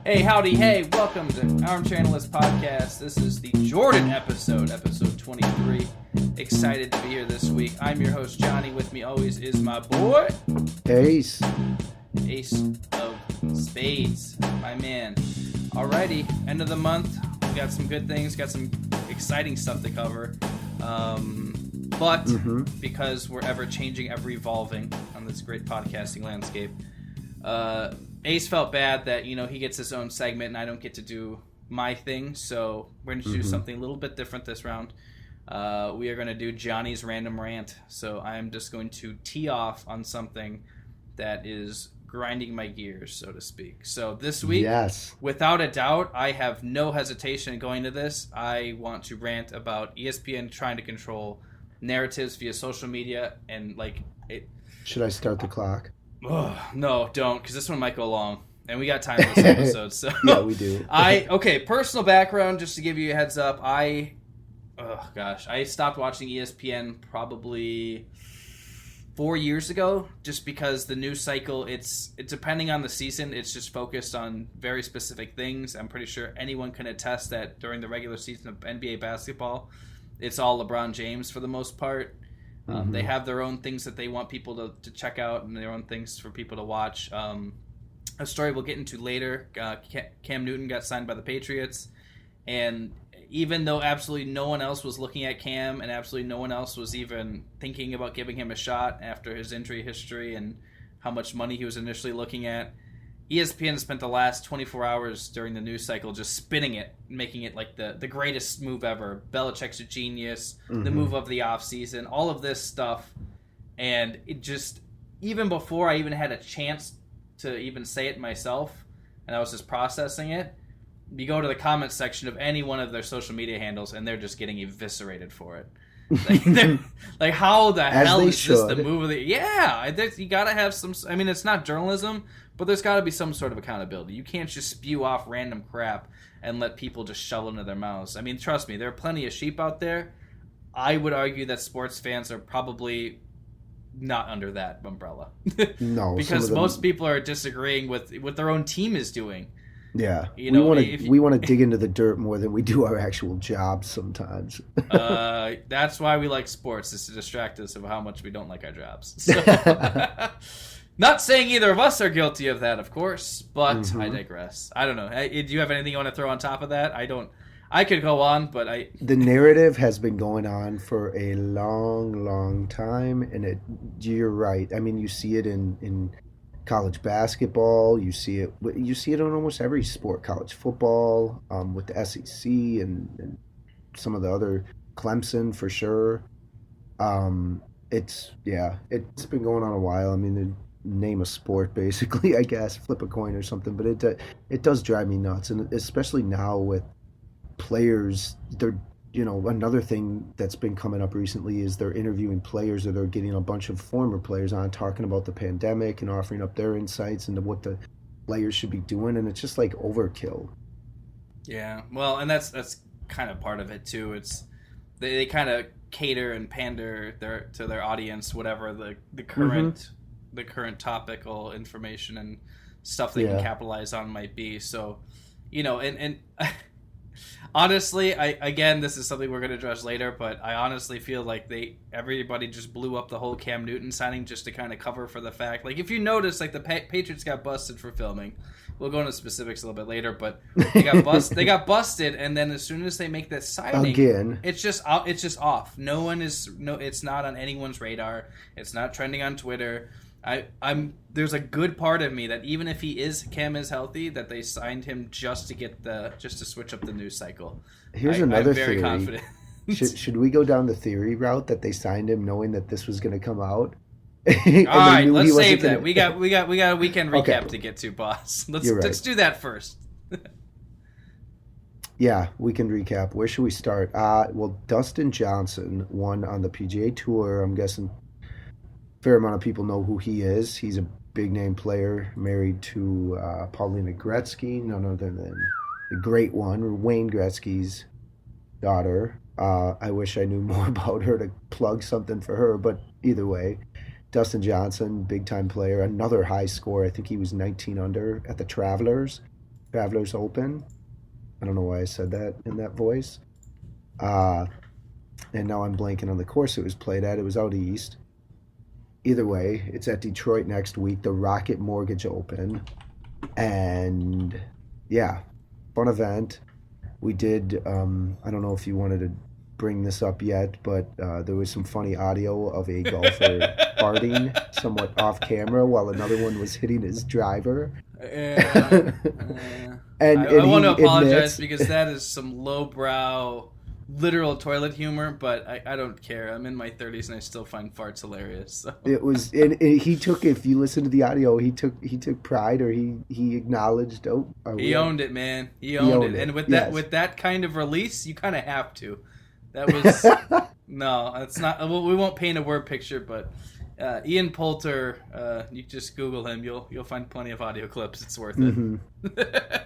Hey, howdy, hey, welcome to Armchair Analysts podcast. This is the Jordan episode 23. Excited to be here this week. I'm your host, Johnny. With me always is my boy, Ace of Spades, my man. Alrighty, end of the month. We got some good things, got some exciting stuff to cover. But because we're ever changing, ever evolving on this great podcasting landscape, Ace felt bad that, he gets his own segment and I don't get to do my thing. So we're going to do something a little bit different this round. We are going to do Johnny's Random Rant. So I'm just going to tee off on something that is grinding my gears, so to speak. So this week, without a doubt, I have no hesitation in going to this. I want to rant about ESPN trying to control narratives via social media and Should I start the clock? No, don't, because this one might go long, and we got time for this episode. So yeah, we do. Personal background, just to give you a heads up. I stopped watching ESPN probably 4 years ago, just because the news cycle, it's depending on the season, it's just focused on very specific things. I'm pretty sure anyone can attest that during the regular season of NBA basketball, it's all LeBron James for the most part. They have their own things that they want people to check out and their own things for people to watch. A story we'll get into later, Cam Newton got signed by the Patriots, and even though absolutely no one else was looking at Cam and absolutely no one else was even thinking about giving him a shot after his injury history and how much money he was initially looking at, ESPN spent the last 24 hours during the news cycle just spinning it, making it like the greatest move ever. Belichick's a genius, the move of the offseason, all of this stuff. And it just, even before I even had a chance to even say it myself, and I was just processing it, you go to the comments section of any one of their social media handles, and they're just getting eviscerated for it. Like how the hell is this the move of the... Yeah, you got to have some... I mean, it's not journalism, but there's got to be some sort of accountability. You can't just spew off random crap and let people just shovel into their mouths. I mean, trust me, there are plenty of sheep out there. I would argue that sports fans are probably not under that umbrella. No. Because most people are disagreeing with what their own team is doing. Yeah, we want to dig into the dirt more than we do our actual jobs sometimes. That's why we like sports, is to distract us of how much we don't like our jobs. So, not saying either of us are guilty of that, of course, but I digress. I don't know. Do you have anything you want to throw on top of that? I don't. I could go on, but The narrative has been going on for a long, long time, and you're right. I mean, you see it in college basketball, you see it on almost every sport. College football, with the SEC and some of the other, Clemson for sure. It's been going on a while. I mean, name a sport basically, I guess, flip a coin or something, but it does drive me nuts, and especially now with players. They're another thing that's been coming up recently is they're interviewing players, or they're getting a bunch of former players on talking about the pandemic and offering up their insights into what the players should be doing, and it's just like overkill. Yeah, well, and that's kind of part of it too. It's they kind of cater and pander to their audience, whatever the current topical information and stuff they can capitalize on might be. So, and honestly, this is something we're going to address later, but I honestly feel like everybody just blew up the whole Cam Newton signing just to kind of cover for the fact. Like, if you notice, like, the Patriots got busted for filming. We'll go into specifics a little bit later, but they got busted, and then as soon as they make that signing, again, it's just off. It's not on anyone's radar. It's not trending on Twitter. There's a good part of me that even if Cam is healthy, that they signed him just to switch up the news cycle. Here's another I'm very theory. Confident. Should we go down the theory route that they signed him knowing that this was going to come out? All right, let's save that. We got a weekend recap to get to, boss. Let's do that first. Yeah, we can recap. Where should we start? Well, Dustin Johnson won on the PGA Tour. I'm guessing a fair amount of people know who he is. He's a big-name player, married to Paulina Gretzky, none other than the great one, Wayne Gretzky's daughter. I wish I knew more about her to plug something for her, but either way, Dustin Johnson, big-time player, another high score. I think he was 19 under at the Travelers. Travelers Open. I don't know why I said that in that voice. Uh, and now I'm blanking on the course it was played at. It was out east. Either way, it's at Detroit next week, the Rocket Mortgage Open. And yeah, fun event. We did, I don't know if you wanted to bring this up yet, but there was some funny audio of a golfer farting somewhat off camera while another one was hitting his driver. Yeah. I want to apologize because that is some lowbrow, literal toilet humor, but I don't care. I'm in my 30s and I still find farts hilarious. So. It was, and he took. If you listen to the audio, he took pride, or he acknowledged. Oh, he owned it, man. He owned it, and with that kind of release, you kind of have to. That was no, it's not. We won't paint a word picture, but Ian Poulter, you just Google him, you'll find plenty of audio clips. It's worth it.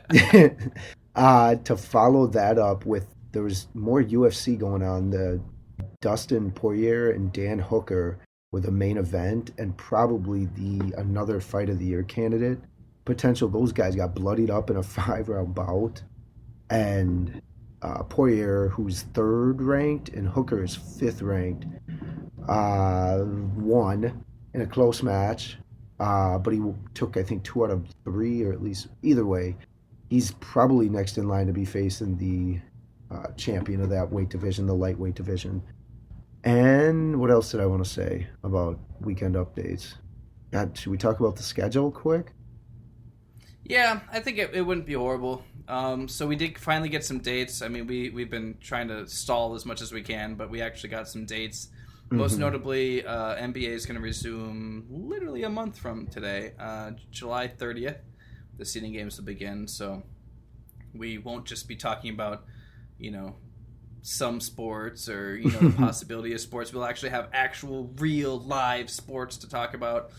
Mm-hmm. To follow that up with, there was more UFC going on. The Dustin Poirier and Dan Hooker were the main event, and probably another fight of the year candidate potential. Those guys got bloodied up in a 5-round bout, and Poirier, who's third ranked, and Hooker is fifth ranked, won in a close match, but he took, I think, 2 out of 3, or at least either way, he's probably next in line to be facing the champion of that weight division, the lightweight division. And what else did I want to say about weekend updates? Should we talk about the schedule quick? Yeah, I think it wouldn't be horrible. So we did finally get some dates. I mean, we've been trying to stall as much as we can, but we actually got some dates. Most notably, NBA is going to resume literally a month from today, July 30th. The seeding games will begin, so we won't just be talking about, some sports or, the possibility of sports. We'll actually have actual, real, live sports to talk about.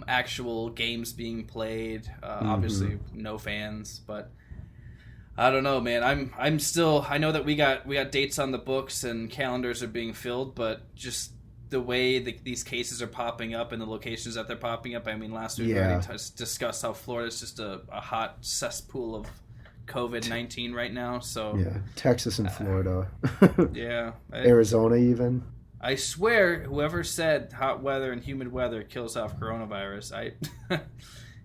Actual games being played. Obviously, no fans, but I don't know, man. I'm still. I know that we got dates on the books and calendars are being filled, but just the way these cases are popping up and the locations that they're popping up. I mean, last week we already discussed how Florida's just a hot cesspool of COVID-19 right now. So yeah, Texas and Florida. Yeah, Arizona even. I swear, whoever said hot weather and humid weather kills off coronavirus,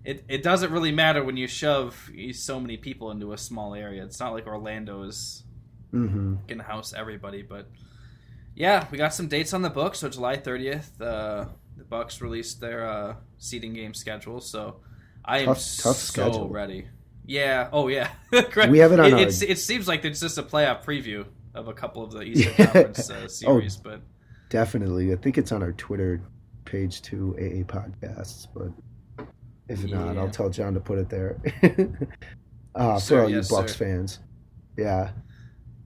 it doesn't really matter when you shove so many people into a small area. It's not like Orlando is going to house everybody. But yeah, we got some dates on the book. So July 30th, the Bucks released their seeding game schedule. So I am tough so schedule. ready. Yeah. Oh yeah. We have it on it seems like it's just a playoff preview of a couple of the Eastern Conference series, but. Definitely. I think it's on our Twitter page too, AA Podcasts, but if not, I'll tell John to put it there. For all you Bucks fans. Yeah.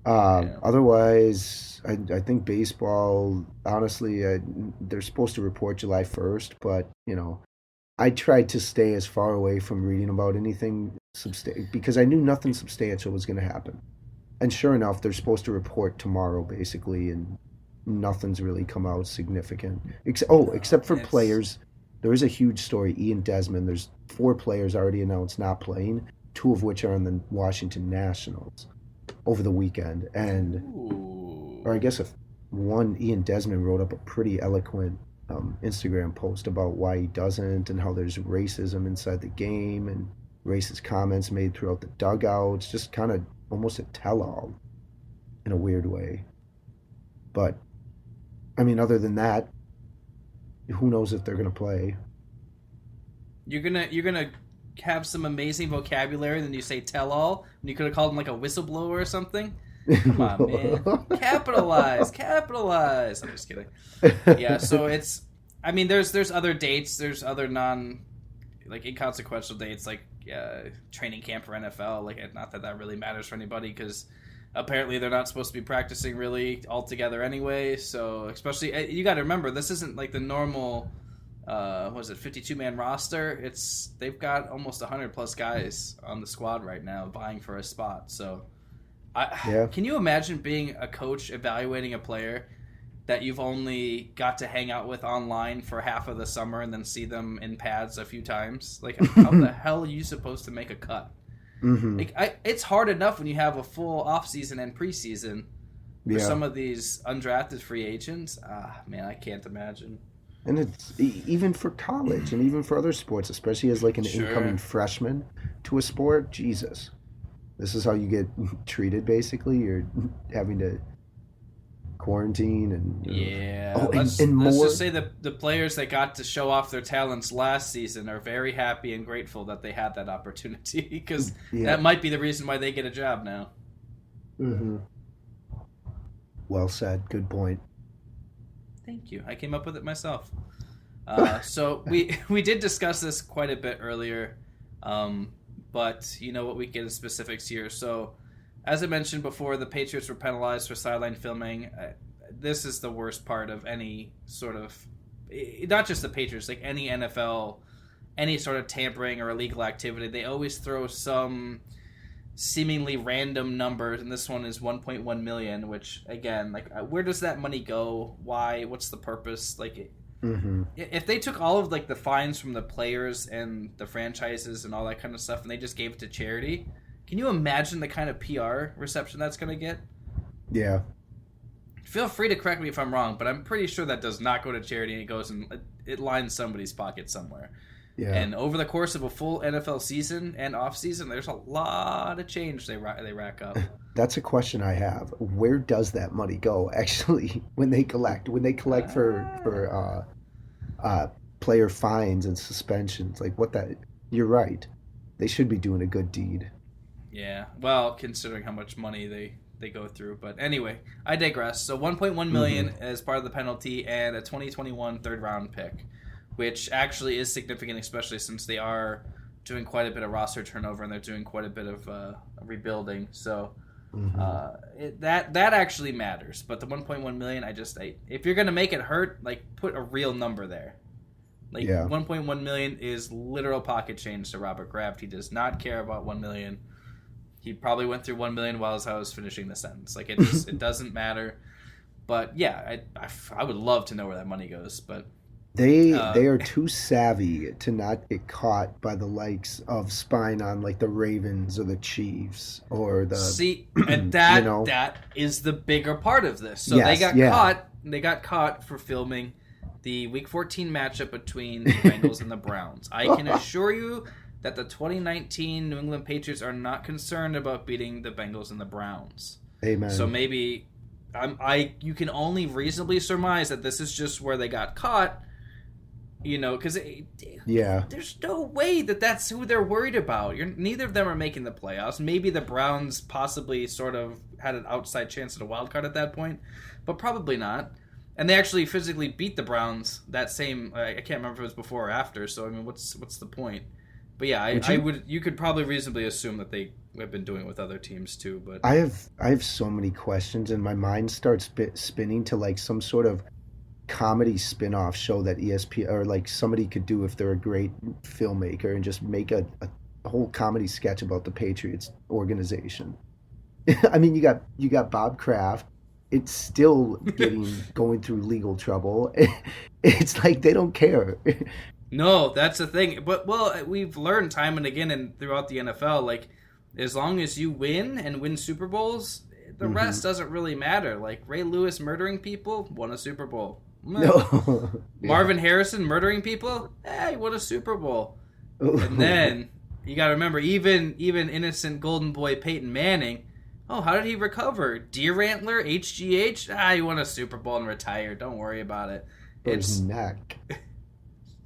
Otherwise, I think baseball, honestly, they're supposed to report July 1st, but, I tried to stay as far away from reading about anything because I knew nothing substantial was going to happen. And sure enough, they're supposed to report tomorrow, basically, and nothing's really come out significant. Except for players. There is a huge story. Ian Desmond, there's 4 players already announced not playing, 2 of which are on the Washington Nationals over the weekend. Or I guess Ian Desmond wrote up a pretty eloquent Instagram post about why he doesn't and how there's racism inside the game and racist comments made throughout the dugouts. Just kind of almost a tell-all in a weird way. But I mean, other than that, who knows if they're gonna play? You're gonna have some amazing vocabulary, and then you say "tell all," and you could have called him like a whistleblower or something. Come on, man! Capitalize. I'm just kidding. Yeah, so it's. I mean, there's other dates. There's other inconsequential dates like training camp for NFL. Like, not that really matters for anybody because. Apparently, they're not supposed to be practicing really altogether anyway. So, especially, you got to remember, this isn't like the normal, 52-man roster. They've got almost 100 plus guys on the squad right now vying for a spot. So, can you imagine being a coach evaluating a player that you've only got to hang out with online for half of the summer and then see them in pads a few times? Like, how the hell are you supposed to make a cut? Mm-hmm. It's hard enough when you have a full off season and preseason for some of these undrafted free agents. Man, I can't imagine. And it's even for college and even for other sports, especially as like an incoming freshman to a sport. Jesus, this is how you get treated. Basically, you're having to quarantine and let's more. just say the players that got to show off their talents last season are very happy and grateful that they had that opportunity, because that might be the reason why they get a job now. Mm-hmm. Well said. Good point. Thank you. I came up with it myself. So we did discuss this quite a bit earlier, but you know what, we get in specifics here. So as I mentioned before, the Patriots were penalized for sideline filming. This is the worst part of any sort of, not just the Patriots, like any NFL, any sort of tampering or illegal activity. They always throw some seemingly random numbers, and this one is 1.1 million, which again, like, where does that money go? Why? What's the purpose? Like, if they took all of like the fines from the players and the franchises and all that kind of stuff, and they just gave it to charity, can you imagine the kind of PR reception that's going to get? Yeah. Feel free to correct me if I'm wrong, but I'm pretty sure that does not go to charity, and it goes and it lines somebody's pocket somewhere. Yeah. And over the course of a full NFL season and off season, there's a lot of change they rack up. That's a question I have. Where does that money go actually when they collect? When they collect for player fines and suspensions, like what that? You're right. They should be doing a good deed. Yeah. Well, considering how much money they go through, but anyway, I digress. So 1.1 million as part of the penalty, and a 2021 third round pick, which actually is significant, especially since they are doing quite a bit of roster turnover and they're doing quite a bit of rebuilding. So that actually matters. But the 1.1 million, if you're going to make it hurt, like, put a real number there. Like, 1.1 million is literal pocket change to Robert Kraft. He does not care about 1 million. He probably went through 1 million while I was finishing the sentence. Like, it doesn't matter. But yeah, I would love to know where that money goes, but they are too savvy to not get caught by the likes of spying on like the Ravens or the Chiefs or the and that is the bigger part of this. So they got caught for filming the Week 14 matchup between the Bengals and the Browns. I can assure you that the 2019 New England Patriots are not concerned about beating the Bengals and the Browns. Amen. So maybe you can only reasonably surmise that this is just where they got caught, you know, because there's no way that that's who they're worried about. Neither of them are making the playoffs. Maybe the Browns possibly sort of had an outside chance at a wild card at that point, but probably not. And they actually physically beat the Browns that same. I can't remember if it was before or after. So I mean, what's the point? But yeah, you could probably reasonably assume that they have been doing it with other teams too. But I have so many questions, and my mind starts spinning to like some sort of comedy spin-off show that ESPN or like somebody could do if they're a great filmmaker and just make a whole comedy sketch about the Patriots organization. I mean, you got Bob Kraft. It's still going through legal trouble. It's like they don't care. No, that's the thing. But, well, we've learned time and again and throughout the NFL, like, as long as you win and win Super Bowls, the rest doesn't really matter. Like, Ray Lewis murdering people, won a Super Bowl. No. Marvin Harrison murdering people, he won a Super Bowl. And then, you got to remember, even innocent golden boy Peyton Manning, how did he recover? Deer antler, HGH? He won a Super Bowl and retired. Don't worry about it. His neck,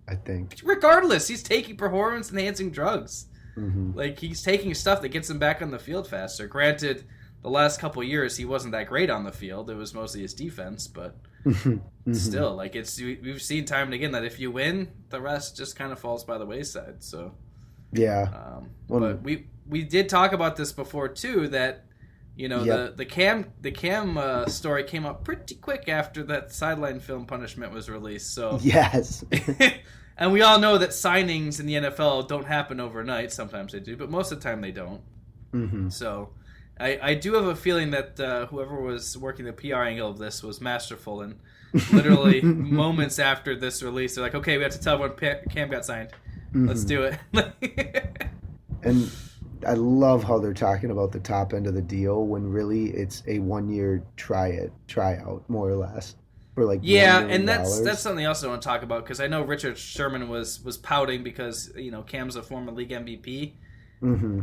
I think. Regardless, he's taking performance-enhancing drugs. Mm-hmm. Like, he's taking stuff that gets him back on the field faster. Granted, the last couple of years, he wasn't that great on the field. It was mostly his defense, but still, like, we've seen time and again that if you win, the rest just kind of falls by the wayside. So, yeah. But we did talk about this before too. That the Cam story came up pretty quick after that sideline film punishment was released. So yes. And we all know that signings in the NFL don't happen overnight. Sometimes they do, but most of the time they don't. Mm-hmm. So I do have a feeling that whoever was working the PR angle of this was masterful, and literally moments after this release, they're like, okay, we have to tell everyone Cam got signed. Let's do it. And I love how they're talking about the top end of the deal when really it's a 1 year tryout, more or less, for like $1 Yeah, million and that's dollars. something else I want to talk about because I know Richard Sherman was pouting because Cam's a former league MVP. Mm-hmm.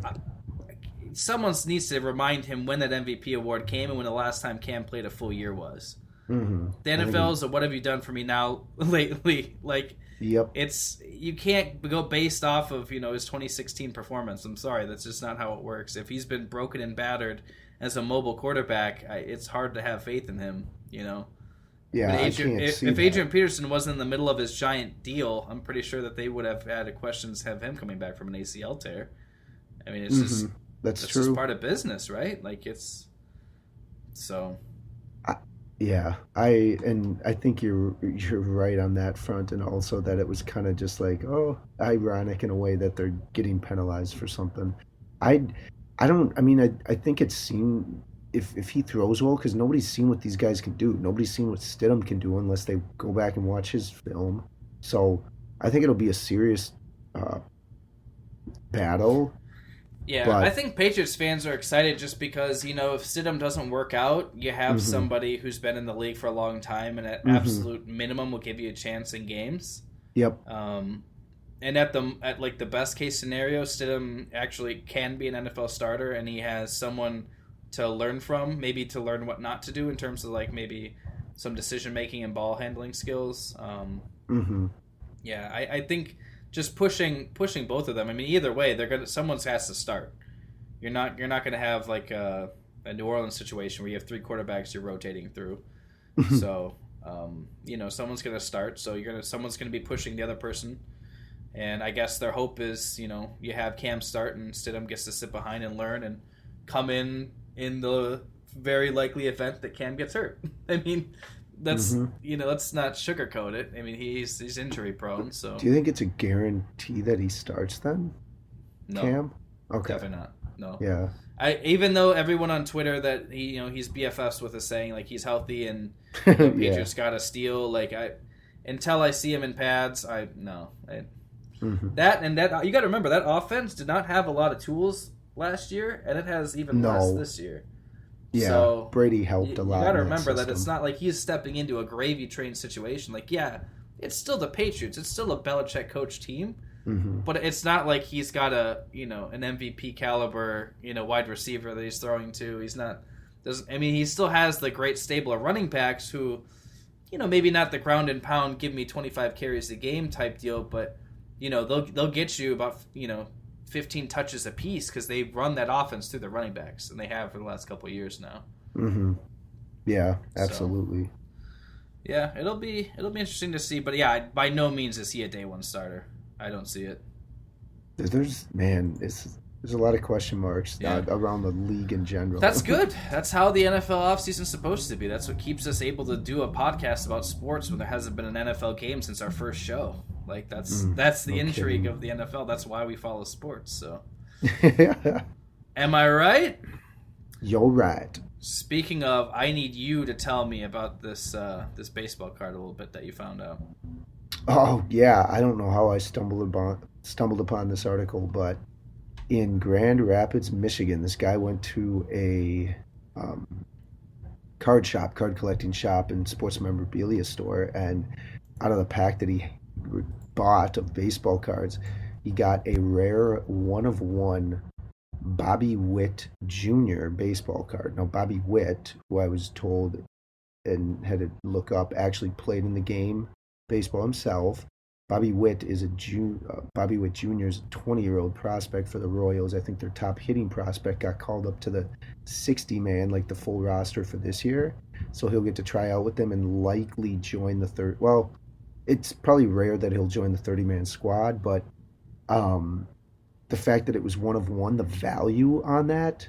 Someone needs to remind him when that MVP award came and when the last time Cam played a full year was. Mm-hmm. The I think NFL's a what have you done for me now lately? Like yep. it's you can't go based off of his 2016 performance. I'm sorry, that's just not how it works. If he's been broken and battered as a mobile quarterback, it's hard to have faith in him. I mean, Yeah, I can't see If that. Adrian Peterson wasn't in the middle of his giant deal, I'm pretty sure that they would have had questions have him coming back from an ACL tear. I mean, Mm-hmm. That's that's just true. part of business, right? Like it's so. I, yeah, I think you're right on that front, and also that it was kind of just like, oh, ironic in a way that they're getting penalized for something. I I don't. I mean, I think it's seen if he throws well because nobody's seen what these guys can do. Nobody's seen what Stidham can do unless they go back and watch his film. So I think it'll be a serious uh, battle. Yeah, I But think Patriots fans are excited just because, if Stidham doesn't work out, you have hmm somebody who's been in the league for a long time and at hmm absolute minimum will give you a chance in games. yep, Um, and at like the best case scenario, Stidham actually can be an NFL starter and he has someone to learn from, maybe to learn what not to do in terms of like maybe some decision making and ball handling skills. hmm Yeah, I think just pushing both of them. I mean, either way, they're gonna someone has to start. You're not gonna have like a New Orleans situation where you have three quarterbacks you're rotating through. So someone's gonna start. So someone's gonna be pushing the other person. And I guess their hope is you have Cam start and Stidham gets to sit behind and learn and come in the very likely event that Cam gets hurt. I mean, that's hmm let's not sugarcoat it. I mean, he's injury prone, so Do you think it's a guarantee that he starts then, no, Cam? Okay, definitely not. No, yeah. I even though everyone on Twitter that he's BFFs with is saying like he's healthy and Yeah. Patriots got a steal. Like until I see him in pads, hmm that you got to remember that offense did not have a lot of tools last year, and it has even less No. this year. Yeah. So Brady helped a you lot got to in that remember that it's system. not like he's stepping into a gravy train situation. Like, yeah, it's still the Patriots. It's still a Belichick coach team, hmm but it's not like he's got an MVP caliber wide receiver that he's throwing to. He's not. Doesn't I mean he still has the great stable of running backs who, maybe not the ground and pound, give me 25 carries a game type deal, but they'll get you about 15 touches a piece because they run that offense through the running backs and they have for the last couple of years now. hmm Yeah, So absolutely. yeah, it'll be interesting to see. But yeah, by no means is he a day one starter. I don't see it. There's man, there's a lot of question marks Yeah. around the league in That's general. good. That's how the NFL offseason's supposed to be. That's what keeps us able to do a podcast about sports when there hasn't been an NFL game since our first show. Like that's the No intrigue kidding. of the NFL. That's why we follow sports. So, You're am I right? right. Speaking of, I need you to tell me about this baseball card a little bit that you found out. Oh yeah, I don't know how I stumbled upon this article, but in Grand Rapids, Michigan, this guy went to a um, card collecting shop, and sports memorabilia store, and out of the pack that he bought of baseball cards, he got a rare one of one Bobby Witt Jr. baseball card. Now, Bobby Witt, who I was told and had to look up, actually played in the game baseball himself. Bobby Witt Jr. is a 20-year-old prospect for the Royals. I think their top hitting prospect got called up to the 60-man, like the full roster for this year. So he'll get to try out with them and likely join the third. Well, it's probably rare that he'll join the 30-man squad, but um, the fact that it was one of one, the value on that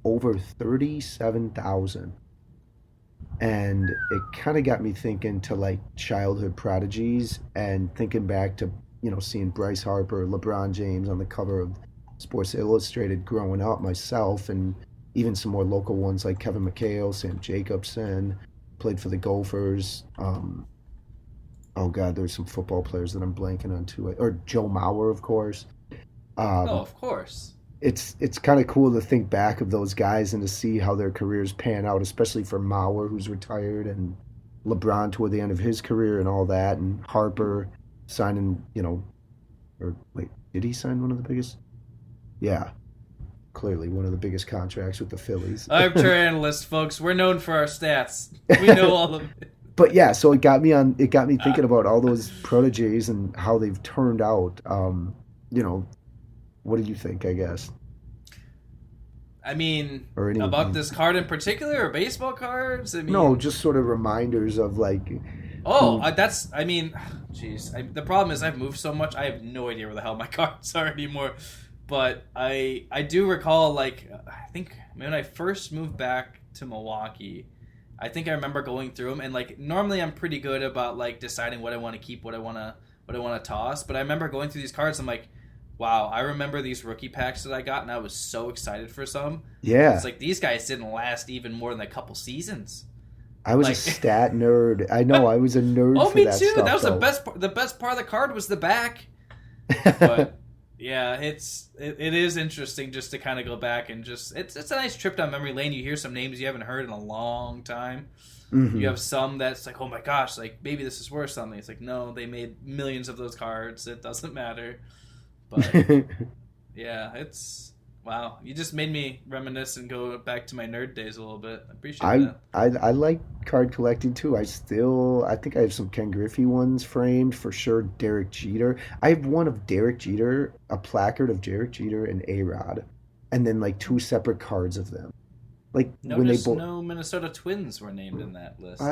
over 37,000, and it kind of got me thinking to like childhood prodigies and thinking back to seeing Bryce Harper, LeBron James on the cover of Sports Illustrated growing up myself, and even some more local ones like Kevin McHale, Sam Jacobson, played for the Gophers. Oh God, there's some football players that I'm blanking on too, or Joe Mauer, of course. Oh, Um, of course. it's kind of cool to think back of those guys and to see how their careers pan out, especially for Mauer, who's retired, and LeBron toward the end of his career and all that, and Harper signing, or wait, did he sign one of the biggest? Yeah, clearly one of the biggest contracts with the Phillies. Armchair Analysts, folks. We're known for our stats. We know all of it. But yeah, so it got me thinking about all those proteges and how they've turned out. What do you think, I guess? I mean, Or any about this card in particular, or baseball cards? I mean, No, just sort of reminders of like. Jeez. The problem is I've moved so much, I have no idea where the hell my cards are anymore. But I do recall, like, I think when I first moved back to Milwaukee, I think I remember going through them, and like normally I'm pretty good about like deciding what I want to keep, what I want to toss. But I remember going through these cards, I'm like, wow, I remember these rookie packs that I got, and I was so excited for some. Yeah. It's like these guys didn't last even more than a couple seasons. I was a stat nerd. I know, I was a nerd Oh, for me that too. stuff. That was though. the best part of the card was the back. But yeah, it is interesting just to kind of go back and just it's a nice trip down memory lane. You hear some names you haven't heard in a long time. Mhm. You have some that's like, oh my gosh, like maybe this is worth something. It's like, no, they made millions of those cards. It doesn't matter. But yeah, it's wow. You just made me reminisce and go back to my nerd days a little bit. I appreciate that. I like card collecting too. I think I have some Ken Griffey ones framed for sure. Derek Jeter. I have one of Derek Jeter, a placard of Derek Jeter and A-Rod, and then like two separate cards of them. Like when they Notice both. no Minnesota Twins were named in that list.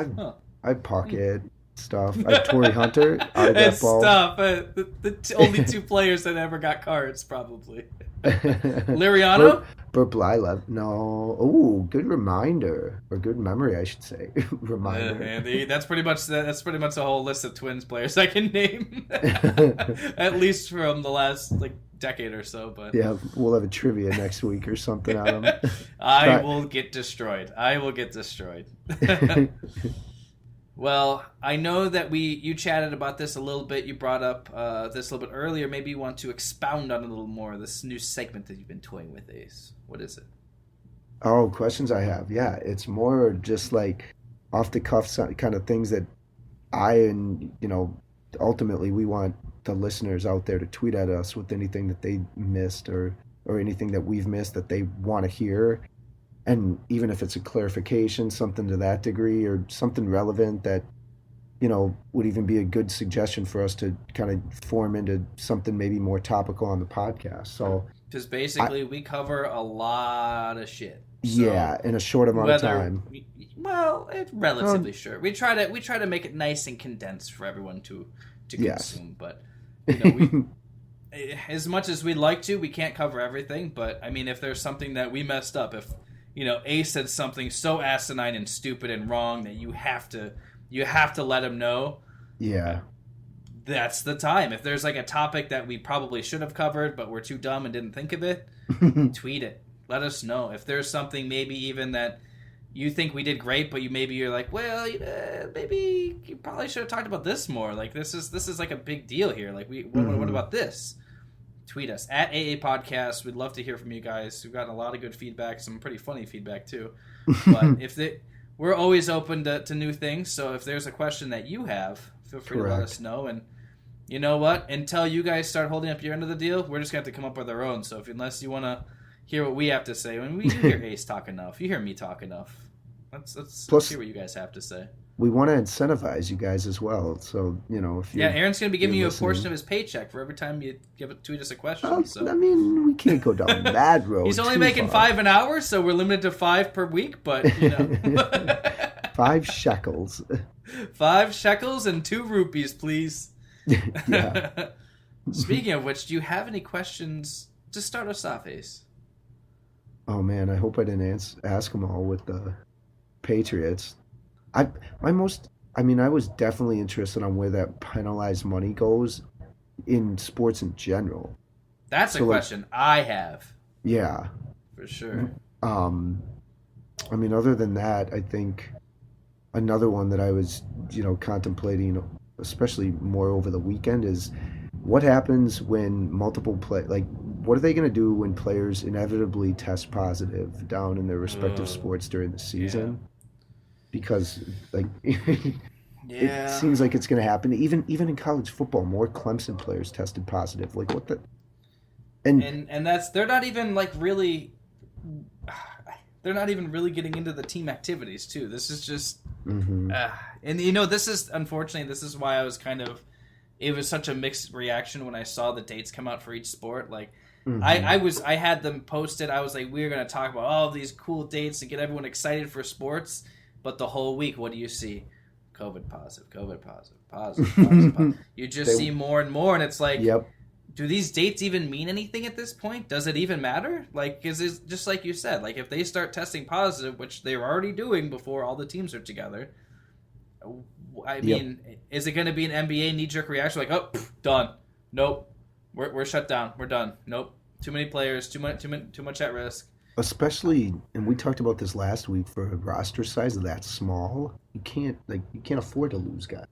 I pocket stuff. I have Torrey Hunter, It's ball. tough. The only two players that ever got cards, probably. Liriano? Burt Blylev. No. Oh, good reminder, or good memory, I should say. Reminder. Andy, that's pretty much the whole list of Twins players I can name, at least from the last like decade or so. But Yeah, we'll have a trivia next week or something on them. I will get destroyed. Well, I know that you chatted about this a little bit. You brought up this a little bit earlier. Maybe you want to expound on it a little more. This new segment that you've been toying with, Ace. What is it? Oh, questions I have. Yeah, it's more just like off the cuff kind of things that ultimately we want the listeners out there to tweet at us with anything that they missed or anything that we've missed that they want to hear. And even if it's a clarification, something to that degree, or something relevant that, would even be a good suggestion for us to kind of form into something maybe more topical on the podcast. So, Because basically we cover a lot of shit. So yeah, in a short amount of time. Well, it's relatively short. We try to make it nice and condensed for everyone to Yes. consume. But we as much as we'd like to, we can't cover everything. But I mean, if there's something that we messed up, if Ace said something so asinine and stupid and wrong that you have to let him know. Yeah. That's the time. If there's like a topic that we probably should have covered, but we're too dumb and didn't think of it, tweet it. Let us know. If there's something maybe even that you think we did great, but you're like, well, maybe you probably should have talked about this more. Like this is like a big deal here. Like what about this? Tweet us at AA Podcast. We'd love to hear from you guys. We've gotten a lot of good feedback, some pretty funny feedback too. But we're always open to new things. So if there's a question that you have, feel free to let us know. And you know what? Until you guys start holding up your end of the deal, we're just going to have to come up with our own. So unless you want to hear what we have to say, when you hear Ace talk enough, you hear me talk enough. Let's hear what you guys have to say. We want to incentivize you guys as well. So, if you Aaron's going to be giving you a portion of his paycheck for every time you tweet us a question. Oh, so. I mean, we can't go down that road. He's only making far. $5 an hour, so we're limited to 5 per week. But 5 shekels. 5 shekels and 2 rupees, please. Yeah. Speaking of which, do you have any questions to start us off, Ace? Oh man, I hope I didn't ask them all with the Patriots. I was definitely interested on where that penalized money goes in sports in general. That's a question I have. Yeah. For sure. Other than that, I think another one that I was, contemplating, especially more over the weekend, is what happens when multiple what are they going to do when players inevitably test positive down in their respective Oh, sports during the yeah. season? Because like it Yeah. seems like it's going to happen. Even in college football, more Clemson players tested positive. Like what the and And that's they're not even like really they're not even really getting into the team activities too. This is just hmm and this is unfortunately this is why I was kind of it was such a mixed reaction when I saw the dates come out for each sport. Like hmm I had them posted. I was like, we're gonna talk about all of these cool dates and get everyone excited for sports. But the whole week, what do you see? COVID positive, COVID positive, positive, positive, positive. You just they see more and more, and it's like, yep. do these dates even mean anything at this point? Does it even matter? Like, is it just like you said? Like, if they start testing positive, which they were already doing before all the teams are together, I Yep. mean, is it going to be an NBA knee-jerk reaction? Like, oh, done. Nope, we're shut down. We're done. Nope, too many players, too much at risk. Especially, and we talked about this last week, for a roster size that small, you can't afford to lose guys.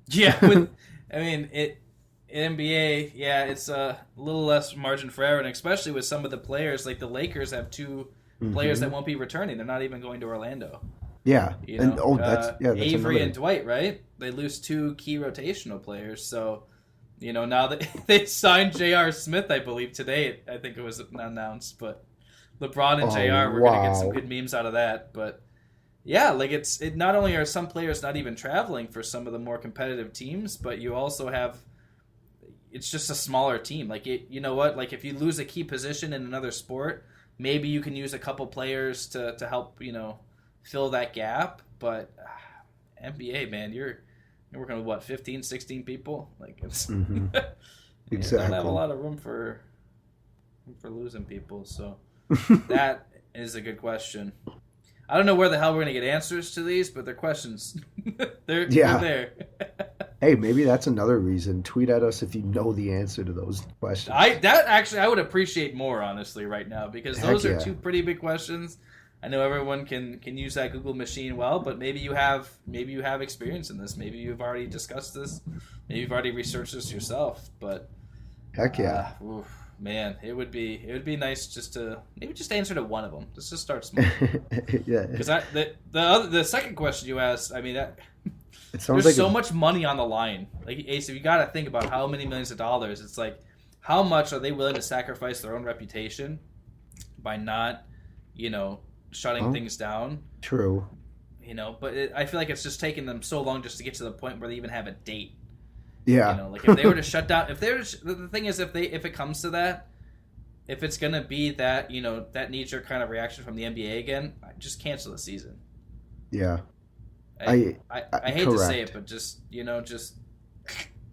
Yeah, with I mean it NBA, yeah, it's a little less margin for error, and especially with some of the players, like the Lakers have two players that hmm won't be returning. They're not even going to Orlando. Yeah, You and know, oh, that's Avery and another. Dwight, right? They lose two key rotational players, so now that they signed J.R. Smith, I believe today, I think it was announced, but LeBron and Oh J.R. We're gonna get some wow. good memes out of that, but. Yeah, like it. Not only are some players not even traveling for some of the more competitive teams, but you also have it's just a smaller team. Like you know what? Like if you lose a key position in another sport, maybe you can use a couple players to help fill that gap. But NBA, man, you're working with what 15, 16 people. Like it's hmm you don't have a Exactly. lot of room for losing people. So that is a good question. I don't know where the hell we're gonna get answers to these, but they're questions. They're Yeah. there. Hey, maybe that's another reason. Tweet at us if you know the answer to those questions. I would appreciate more honestly right now because Heck those are yeah. two pretty big questions. I know everyone can use that Google machine well, but maybe you have experience in this. Maybe you've already discussed this. Maybe you've already researched this yourself. But Heck yeah. oof, man, it would be nice just to maybe just answer to one of them. Let's just start small. Yeah. Because the second question you asked, I mean, It sounds there's like so much money on the line. Like Ace, if you got to think about how many millions of dollars, it's like how much are they willing to sacrifice their own reputation by not, shutting oh, things down. true. But I feel like it's just taking them so long just to get to the point where they even have a date. Yeah. Like if they were to shut down, if they're the thing is if it comes to that, if it's gonna be that that knee jerk kind of reaction from the NBA again, just cancel the season. Yeah. I I hate to say it, Correct. but just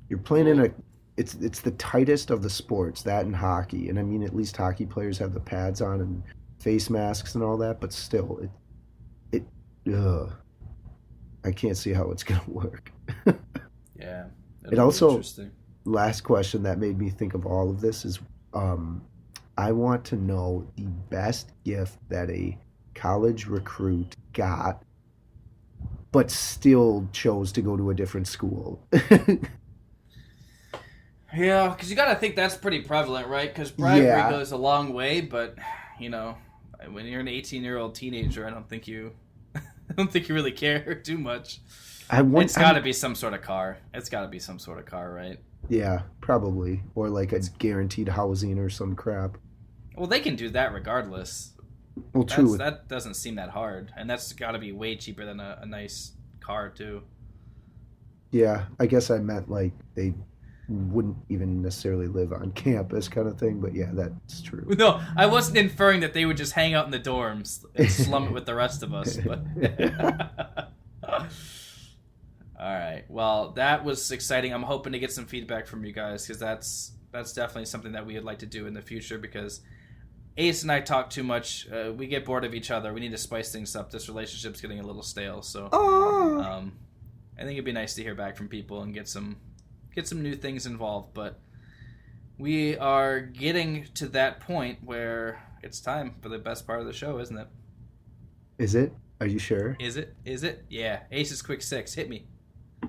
You're playing in cool. a it's the tightest of the sports, that and hockey. And I mean, at least hockey players have the pads on and face masks and all that, but still ugh, I can't see how it's going to work. Yeah, It it'll be also, interesting. last question that made me think of all of this is, I want to know the best gift that a college recruit got, but still chose to go to a different school. Yeah, because you got to think that's pretty prevalent, right? Because bribery Yeah, goes a long way, but you know, when you're an 18-year-old teenager, I don't think you really care too much. I want. It's got to be some sort of car. It's got to be some sort of car, right? Yeah, probably, or like a It's guaranteed housing or some crap. well, they can do that regardless. Well, That's true. that doesn't seem that hard, and that's got to be way cheaper than a nice car too. Yeah, I guess I meant like they wouldn't even necessarily live on campus, kind of thing. But yeah, that's true. No, I wasn't inferring that they would just hang out in the dorms and slum it with the rest of us, but. All right. Well, that was exciting. I'm hoping to get some feedback from you guys because that's definitely something that we would like to do in the future because Ace and I talk too much. We get bored of each other. We need to spice things up. This relationship's getting a little stale. So, Oh, um, I think it'd be nice to hear back from people and get some new things involved. But we are getting to that point where it's time for the best part of the show, isn't it? is it? Are you sure? Is it? Is it? Yeah. Ace's quick six. Hit me.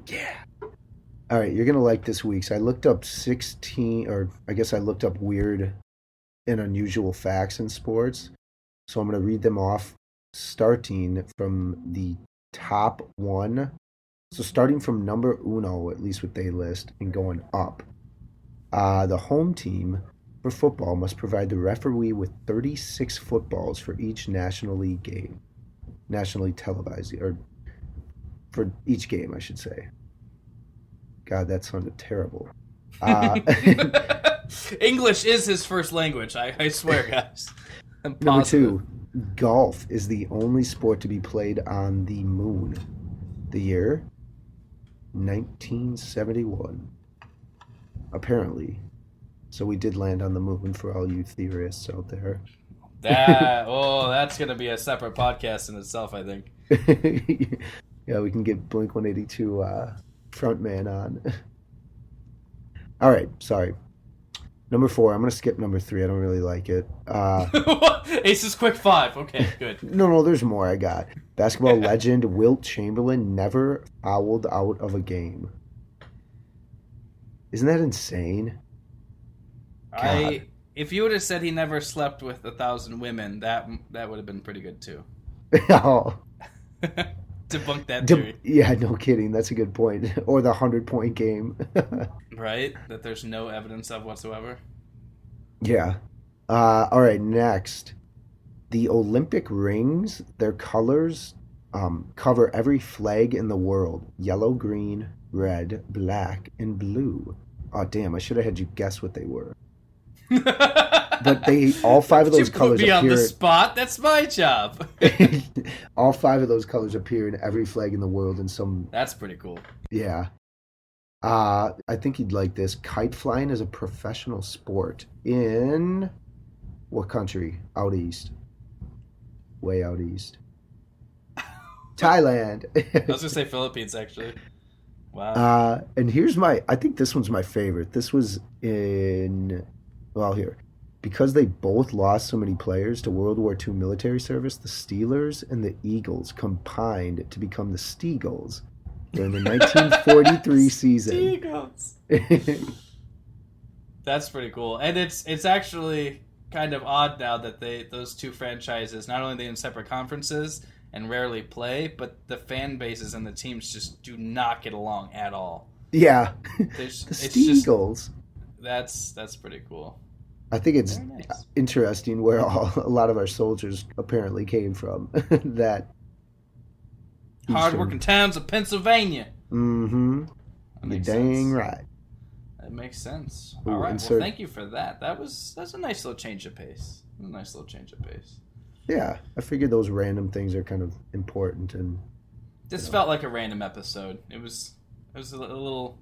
Yeah. All right, you're gonna like this week. So I looked up 16, or I guess I looked up weird and unusual facts in sports. So I'm gonna read them off, starting from the top one. So starting from number uno, at least what they list, and going up. The home team for football must provide the referee with 36 footballs for each National League game, nationally televised, or for each game, I should say. God, that sounded terrible. Uh, English is his first language. I swear, guys. I'm Number positive. 2, golf is the only sport to be played on the moon. The year 1971. Apparently. So we did land on the moon for all you theorists out there. That's gonna be a separate podcast in itself, I think. Yeah, we can get Blink 182 frontman on. All right, sorry. Number 4, I'm going to skip number 3. I don't really like it. Ace's quick 5. Okay, good. No, there's more I got. Basketball legend Wilt Chamberlain never fouled out of a game. Isn't that insane? God. If you would have said he never slept with 1,000 women, that would have been pretty good too. Oh. Debunk that theory. Yeah, no kidding. That's a good point. Or the 100-point game. Right? That there's no evidence of whatsoever. Yeah. All right, next. The Olympic rings, their colors cover every flag in the world. Yellow, green, red, black, and blue. Oh, damn. I should have had you guess what they were. But all 5 of those colors appear. Put me on the spot. That's my job. All 5 of those colors appear in every flag in the world in some... That's pretty cool. Yeah. I think you'd like this. Kite flying is a professional sport in... What country? Out east. Way out east. Thailand. I was going to say Philippines, actually. Wow. And here's I think this one's my favorite. This was in... Well, here. Because they both lost so many players to World War II military service, the Steelers and the Eagles combined to become the Steagles during the 1943 season. Steagles. That's pretty cool. And it's actually kind of odd now that those two franchises, not only are they in separate conferences and rarely play, but the fan bases and the teams just do not get along at all. Yeah. The Steagles. That's pretty cool. I think it's nice. Interesting where a lot of our soldiers apparently came from. That hard-working towns of Pennsylvania. Mm-hmm. You're dang right. That makes sense. Ooh, all right. Well, thank you for that. That's a nice little change of pace. Yeah, I figured those random things are kind of important, and this felt like a random episode. It was a little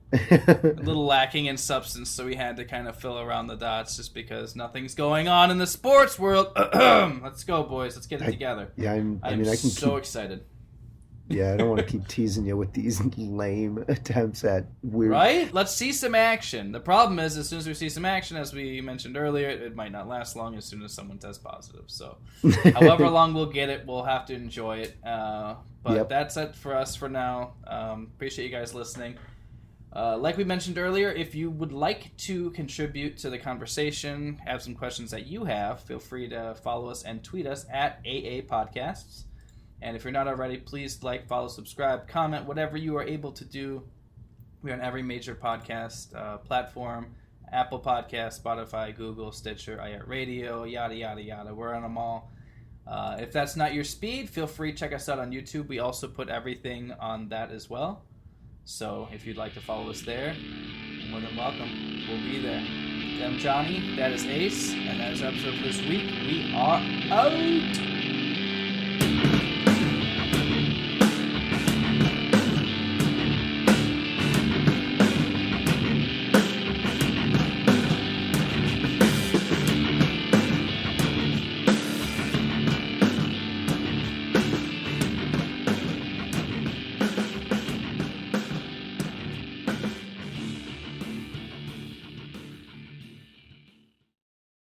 lacking in substance, so we had to kind of fill around the dots just because nothing's going on in the sports world. Let's go, boys. Let's get it together. Yeah, I'm so excited. Yeah, I don't want to keep teasing you with these lame attempts at weird... Right? Let's see some action. The problem is, as soon as we see some action, as we mentioned earlier, it might not last long as soon as someone tests positive. So, however long we'll get it, we'll have to enjoy it. But That's it for us for now. Appreciate you guys listening. Like we mentioned earlier, if you would like to contribute to the conversation, have some questions that you have, feel free to follow us and tweet us at AA Podcasts. And if you're not already, please like, follow, subscribe, comment, whatever you are able to do. We're on every major podcast platform, Apple Podcasts, Spotify, Google, Stitcher, iHeartRadio, yada, yada, yada. We're on them all. If that's not your speed, feel free to check us out on YouTube. We also put everything on that as well. So if you'd like to follow us there, more than welcome. We'll be there. I'm Johnny, that is Ace, and that is episode for this week. We are out!